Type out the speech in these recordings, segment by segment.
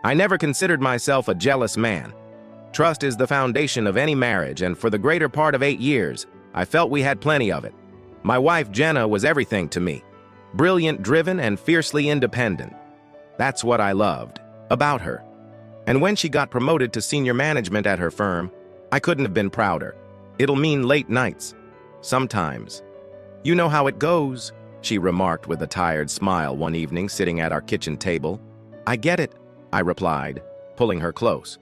I never considered myself a jealous man. Trust is the foundation of any marriage, and for the greater part of 8 years, I felt we had plenty of it. My wife, Jenna, was everything to me. Brilliant, driven, and fiercely independent. That's what I loved about her. And when she got promoted to senior management at her firm, I couldn't have been prouder. It'll mean late nights. Sometimes. You know how it goes, she remarked with a tired smile one evening sitting at our kitchen table. I get it, I replied, pulling her close.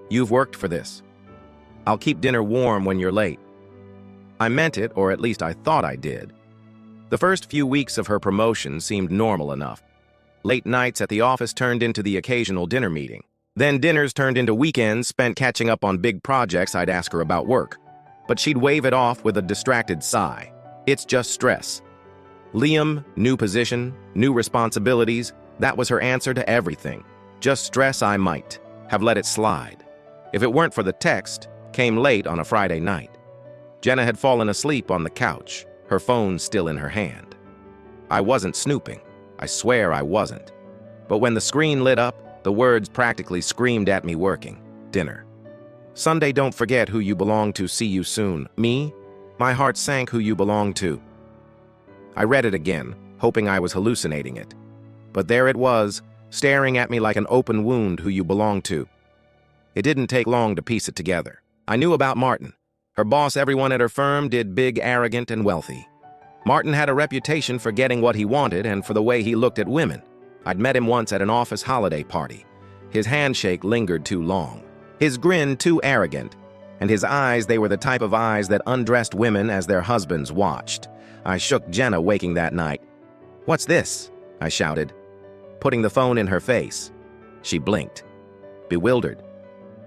You've worked for this. I'll keep dinner warm when you're late. I meant it, or at least I thought I did. The first few weeks of her promotion seemed normal enough. Late nights at the office turned into the occasional dinner meeting. Then dinners turned into weekends spent catching up on big projects I'd ask her about work. But she'd wave it off with a distracted sigh. It's just stress. Liam, new position, new responsibilities, that was her answer to everything. Just stress. I might have let it slide. If it weren't for the text, came late on a Friday night. Jenna had fallen asleep on the couch, her phone still in her hand. I wasn't snooping. I swear I wasn't. But when the screen lit up, the words practically screamed at me working. Dinner. Sunday, don't forget who you belong to, see you soon. Me? My heart sank, who you belong to. I read it again, hoping I was hallucinating it. But there it was, staring at me like an open wound, who you belong to. It didn't take long to piece it together. I knew about Martin. Her boss, everyone at her firm, did big, arrogant, and wealthy. Martin had a reputation for getting what he wanted and for the way he looked at women. I'd met him once at an office holiday party. His handshake lingered too long. His grin too arrogant. And his eyes, they were the type of eyes that undressed women as their husbands watched. I shook Jenna waking that night. What's this? I shouted, putting the phone in her face. She blinked, bewildered.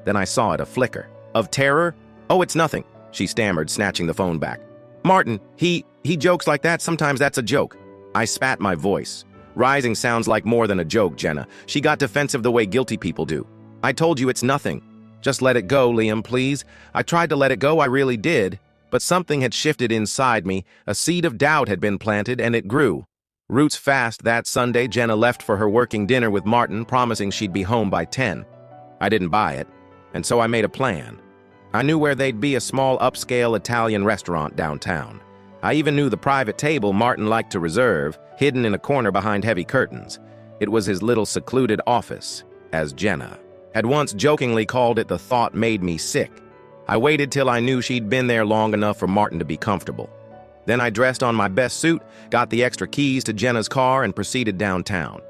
Then I saw it, a flicker. Of terror? Oh, it's nothing, she stammered, snatching the phone back. Martin, he jokes like that. Sometimes that's a joke. I spat my voice. Rising sounds like more than a joke, Jenna. She got defensive the way guilty people do. I told you it's nothing. Just let it go, Liam, please. I tried to let it go, I really did. But something had shifted inside me. A seed of doubt had been planted, and it grew. Roots fast. That Sunday, Jenna left for her working dinner with Martin, promising she'd be home by 10. I didn't buy it, and so I made a plan. I knew where they'd be, a small upscale Italian restaurant downtown. I even knew the private table Martin liked to reserve, hidden in a corner behind heavy curtains. It was his little secluded office, as Jenna had once jokingly called it. The thought made me sick. I waited till I knew she'd been there long enough for Martin to be comfortable. Then I dressed on my best suit, got the extra keys to Jenna's car, and proceeded downtown.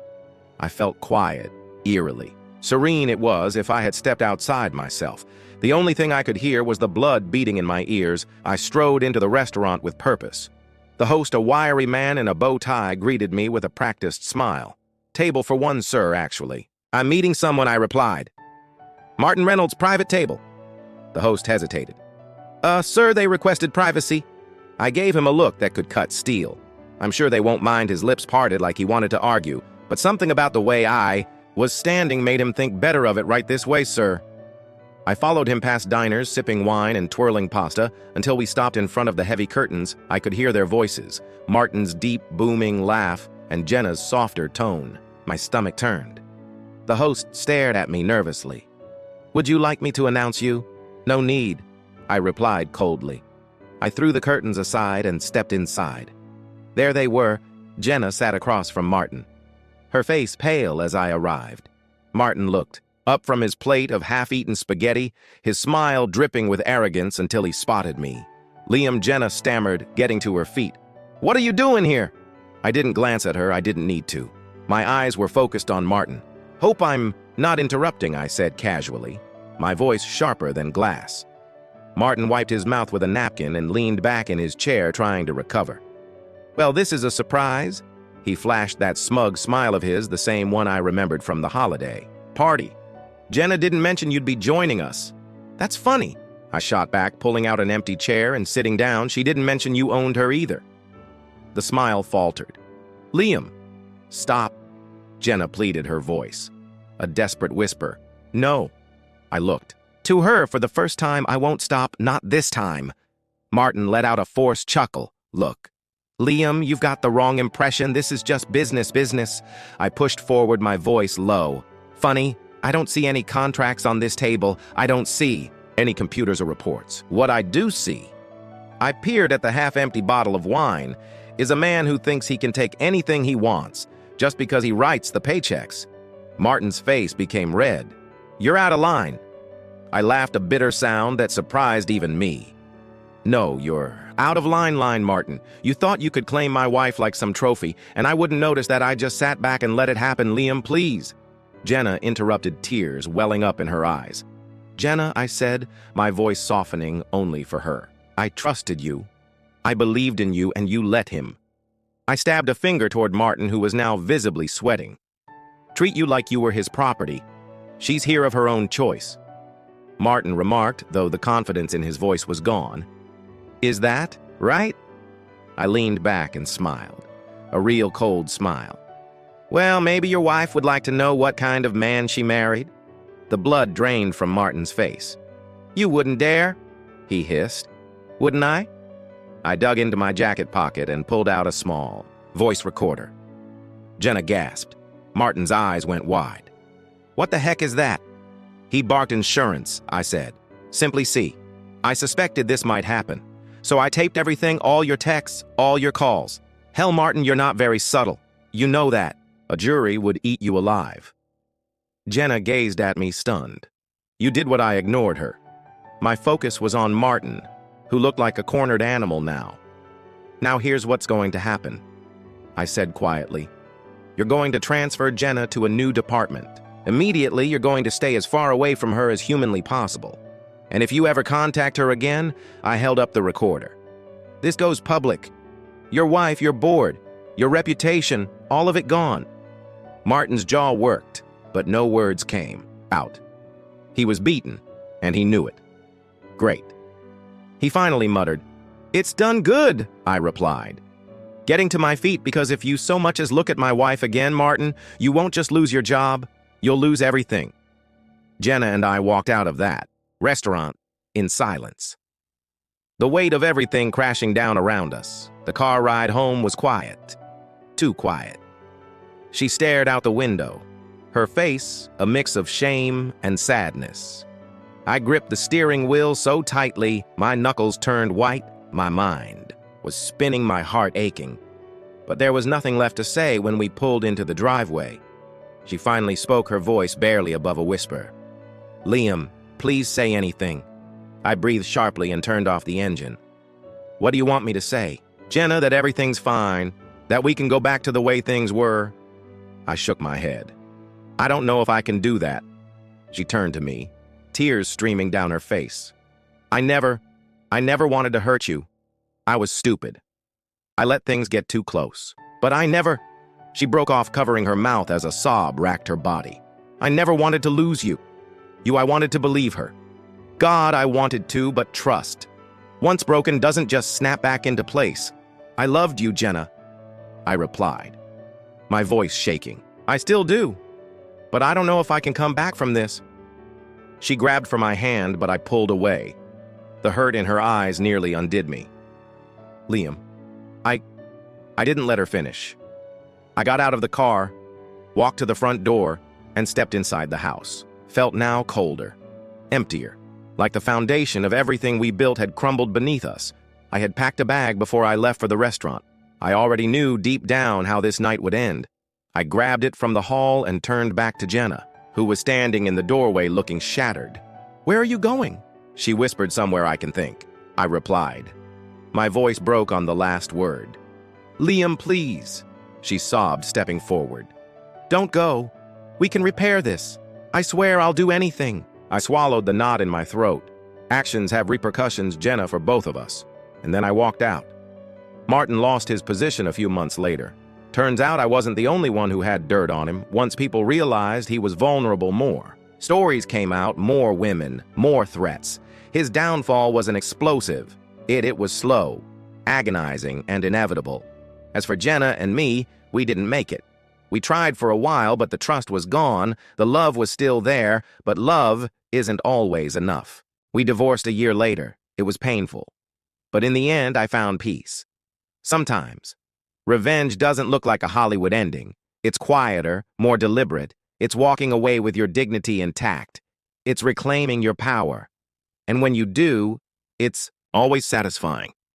I felt quiet, eerily. Serene it was if I had stepped outside myself. The only thing I could hear was the blood beating in my ears. I strode into the restaurant with purpose. The host, a wiry man in a bow tie, greeted me with a practiced smile. Table for one, sir, actually. I'm meeting someone, I replied. Martin Reynolds' private table. The host hesitated. Sir, they requested privacy. I gave him a look that could cut steel. I'm sure they won't mind. His lips parted like he wanted to argue, but something about the way I was standing made him think better of it. Right this way, sir. I followed him past diners, sipping wine and twirling pasta, until we stopped in front of the heavy curtains. I could hear their voices, Martin's deep, booming laugh and Jenna's softer tone. My stomach turned. The host stared at me nervously. Would you like me to announce you? No need, I replied coldly. I threw the curtains aside and stepped inside. There they were. Jenna sat across from Martin, her face pale as I arrived. Martin looked up from his plate of half-eaten spaghetti, his smile dripping with arrogance, until he spotted me. Liam, Jenna stammered, getting to her feet. What are you doing here? I didn't glance at her. I didn't need to. My eyes were focused on Martin. Hope I'm not interrupting, I said casually, my voice sharper than glass. Martin wiped his mouth with a napkin and leaned back in his chair, trying to recover. Well, this is a surprise. He flashed that smug smile of his, the same one I remembered from the holiday party. Jenna didn't mention you'd be joining us. That's funny, I shot back, pulling out an empty chair and sitting down. She didn't mention you owned her either. The smile faltered. Liam, stop, Jenna pleaded, her voice a desperate whisper. No. I looked. To her, for the first time, I won't stop, not this time. Martin let out a forced chuckle. Look, Liam, you've got the wrong impression. This is just business. I pushed forward, my voice low. Funny? I don't see any contracts on this table. I don't see any computers or reports. What I do see, I peered at the half-empty bottle of wine, is a man who thinks he can take anything he wants just because he writes the paychecks. Martin's face became red. You're out of line. I laughed a bitter sound that surprised even me. No, you're out of line, Martin. You thought you could claim my wife like some trophy, and I wouldn't notice that I just sat back and let it happen, Liam, please. Jenna interrupted, tears welling up in her eyes. Jenna, I said, my voice softening only for her. I trusted you. I believed in you, and you let him. I stabbed a finger toward Martin, who was now visibly sweating. Treat you like you were his property. She's here of her own choice. Martin remarked, though the confidence in his voice was gone. Is that right? I leaned back and smiled, a real cold smile. Well, maybe your wife would like to know what kind of man she married. The blood drained from Martin's face. You wouldn't dare, he hissed. Wouldn't I? I dug into my jacket pocket and pulled out a small voice recorder. Jenna gasped. Martin's eyes went wide. What the heck is that? He barked insurance, I said. Simply see. I suspected this might happen. So I taped everything, all your texts, all your calls. Hell, Martin, you're not very subtle. You know that. A jury would eat you alive. Jenna gazed at me stunned. You did what I ignored her. My focus was on Martin, who looked like a cornered animal now. Now here's what's going to happen, I said quietly. You're going to transfer Jenna to a new department. Immediately, you're going to stay as far away from her as humanly possible. And if you ever contact her again, I held up the recorder. This goes public. Your wife, your board, your reputation, all of it gone. Martin's jaw worked, but no words came out. He was beaten, and he knew it. Great. He finally muttered, It's done good, I replied. Getting to my feet because if you so much as look at my wife again, Martin, you won't just lose your job, you'll lose everything. Jenna and I walked out of that restaurant in silence. The weight of everything crashing down around us. The car ride home was quiet. Too quiet. She stared out the window, her face a mix of shame and sadness. I gripped the steering wheel so tightly, my knuckles turned white, my mind was spinning, my heart aching. But there was nothing left to say when we pulled into the driveway. She finally spoke, her voice barely above a whisper. Liam, please say anything. I breathed sharply and turned off the engine. What do you want me to say? Jenna, that everything's fine, that we can go back to the way things were. I shook my head. I don't know if I can do that. She turned to me, tears streaming down her face. I never wanted to hurt you. I was stupid. I let things get too close. But I never... She broke off, covering her mouth as a sob racked her body. I never wanted to lose you. I wanted to believe her. God, I wanted to, but trust. Once broken doesn't just snap back into place. I loved you, Jenna, I replied, my voice shaking. I still do, but I don't know if I can come back from this. She grabbed for my hand, but I pulled away. The hurt in her eyes nearly undid me. Liam, I didn't let her finish. I got out of the car, walked to the front door, and stepped inside the house. Felt now colder, emptier, like the foundation of everything we built had crumbled beneath us. I had packed a bag before I left for the restaurant. I already knew deep down how this night would end. I grabbed it from the hall and turned back to Jenna, who was standing in the doorway looking shattered. Where are you going? She whispered, somewhere I can think. I replied. My voice broke on the last word. Liam, please, she sobbed, stepping forward. Don't go. We can repair this. I swear I'll do anything. I swallowed the knot in my throat. Actions have repercussions, Jenna, for both of us. And then I walked out. Martin lost his position a few months later. Turns out I wasn't the only one who had dirt on him. Once people realized he was vulnerable more. Stories came out, more women, more threats. His downfall wasn't explosive. It was slow, agonizing, and inevitable. As for Jenna and me, we didn't make it. We tried for a while, but the trust was gone. The love was still there, but love isn't always enough. We divorced a year later. It was painful. But in the end, I found peace. Sometimes, revenge doesn't look like a Hollywood ending. It's quieter, more deliberate. It's walking away with your dignity intact. It's reclaiming your power. And when you do, it's always satisfying.